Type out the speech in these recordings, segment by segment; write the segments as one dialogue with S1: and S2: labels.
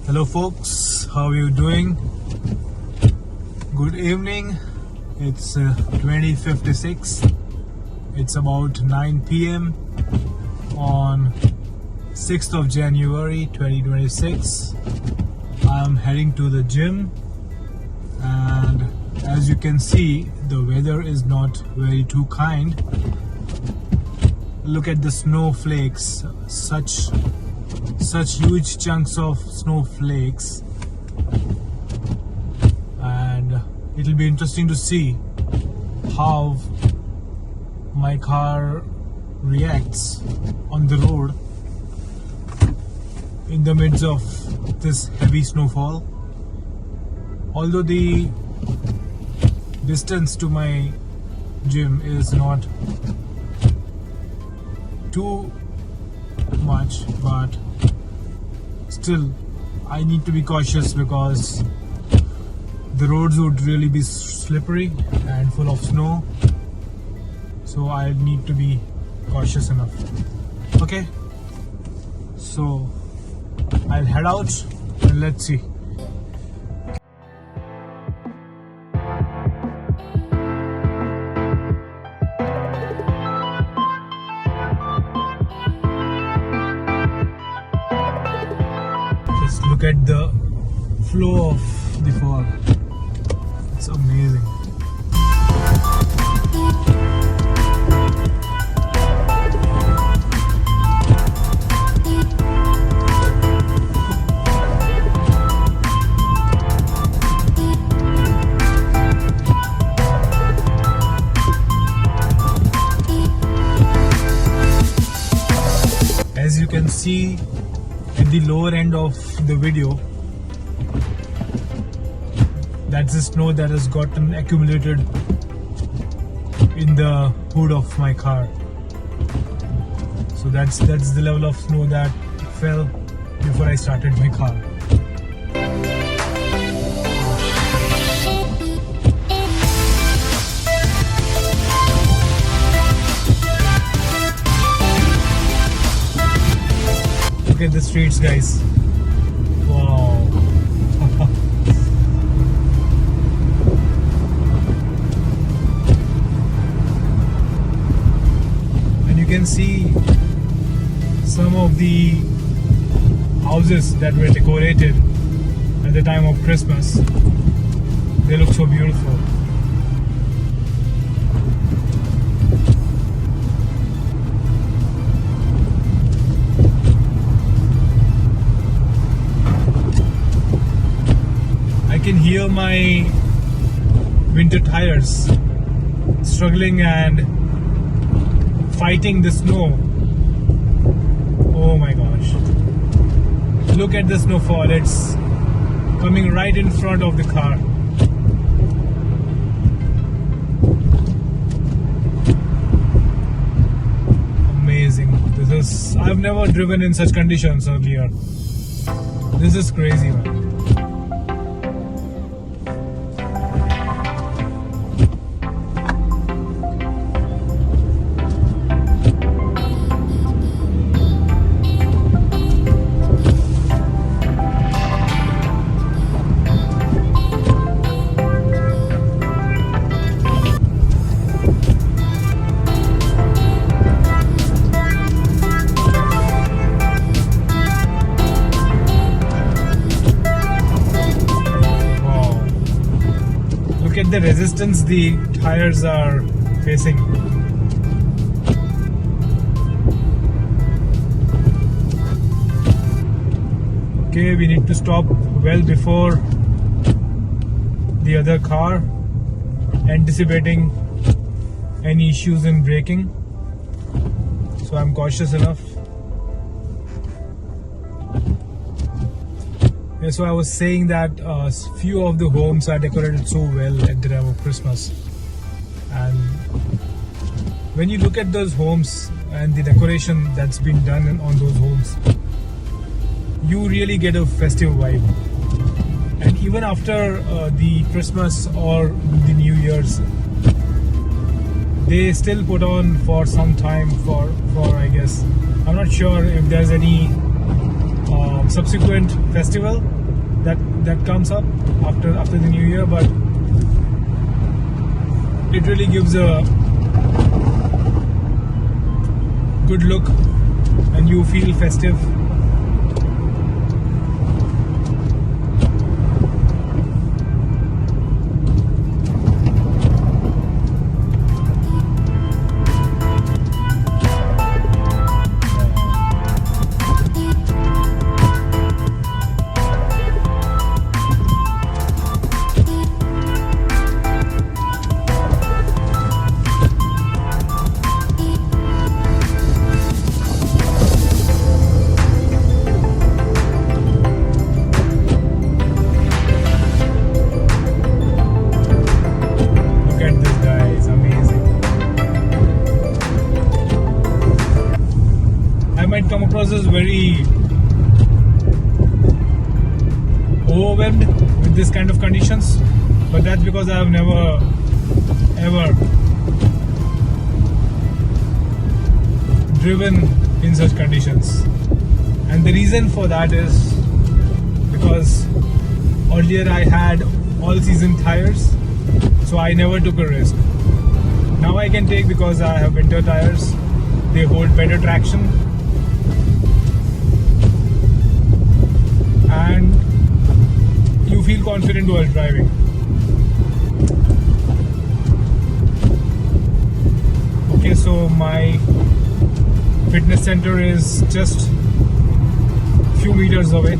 S1: Hello folks, how are you doing? Good evening. It's 20:56. It's about 9 p.m. on 6th of January 2026. I'm heading to the gym, and as you can see, the weather is not very too kind. Look at the snowflakes, such huge chunks of snowflakes, and it'll be interesting to see how my car reacts on the road in the midst of this heavy snowfall. Although the distance to my gym is not too much, but still I need to be cautious because the roads would really be slippery and full of snow, so I need to be cautious enough. Okay, so I'll head out and let's see. Just look at the flow of the fall. It's amazing. As you can see at the lower end of the video, that's the snow that has gotten accumulated in the hood of my car. So that's the level of snow that fell before I started my car. Look at the streets, guys. Wow. And you can see some of the houses that were decorated at the time of Christmas. They look so beautiful. I can hear my winter tires struggling and fighting the snow. Oh my gosh. Look at the snowfall. It's coming right in front of the car. Amazing. I've never driven in such conditions earlier. This is crazy, man. Look at the resistance the tires are facing. Okay, we need to stop well before the other car, anticipating any issues in braking. So I'm cautious enough. Yeah, so I was saying that few of the homes are decorated so well at the time of Christmas, and when you look at those homes and the decoration that's been done on those homes, you really get a festive vibe. And even after the Christmas or the New Year's, they still put on for some time for I guess, I'm not sure if there's any subsequent festival that comes up after the new year, but it really gives a good look and you feel festive. Come across as very overwhelmed with this kind of conditions, but that's because I have never ever driven in such conditions, and the reason for that is because earlier I had all season tires, so I never took a risk. Now I can take because I have winter tires. They hold better traction and you feel confident while driving. Okay, so my fitness center is just a few meters away.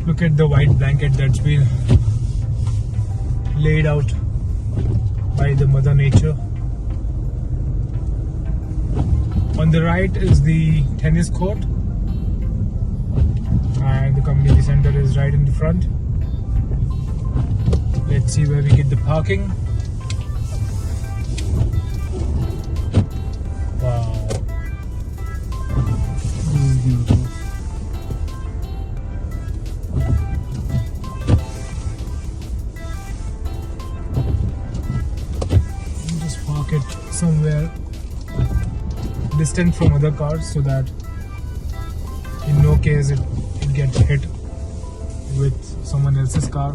S1: Look at the white blanket that's been laid out by the Mother Nature. On the right is the tennis court and the community center is right in the front. Let's see where we get the parking. Wow. Beautiful. It somewhere distant from other cars so that in no case it gets hit with someone else's car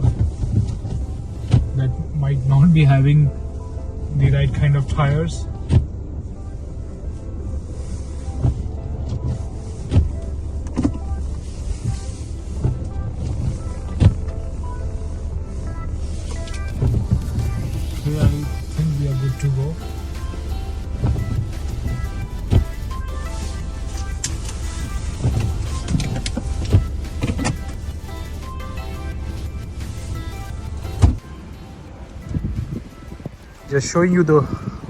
S1: that might not be having the right kind of tires. Okay, I think we are good to go. Just showing you the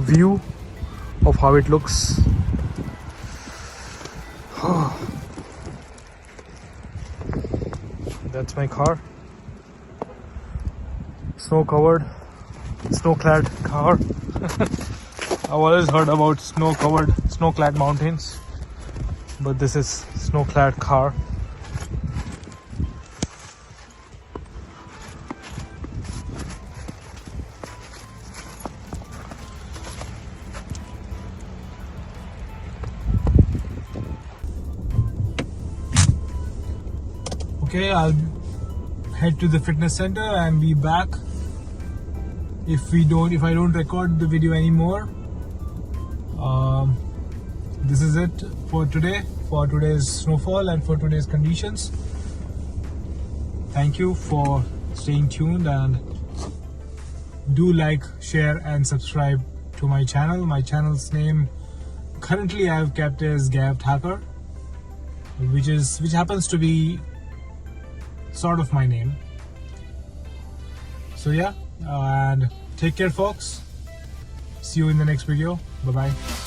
S1: view of how it looks. That's my car. Snow covered, snow clad car. I've always heard about snow covered, snow clad mountains, but this is snow clad car. Okay, I'll head to the fitness center and be back. If I don't record the video anymore, this is it for today, for today's snowfall and for today's conditions. Thank you for staying tuned, and do like, share and subscribe to my channel. My channel's name currently I have kept as Gav Thakur, which happens to be sort of my name. So yeah, and take care folks. See you in the next video. Bye bye.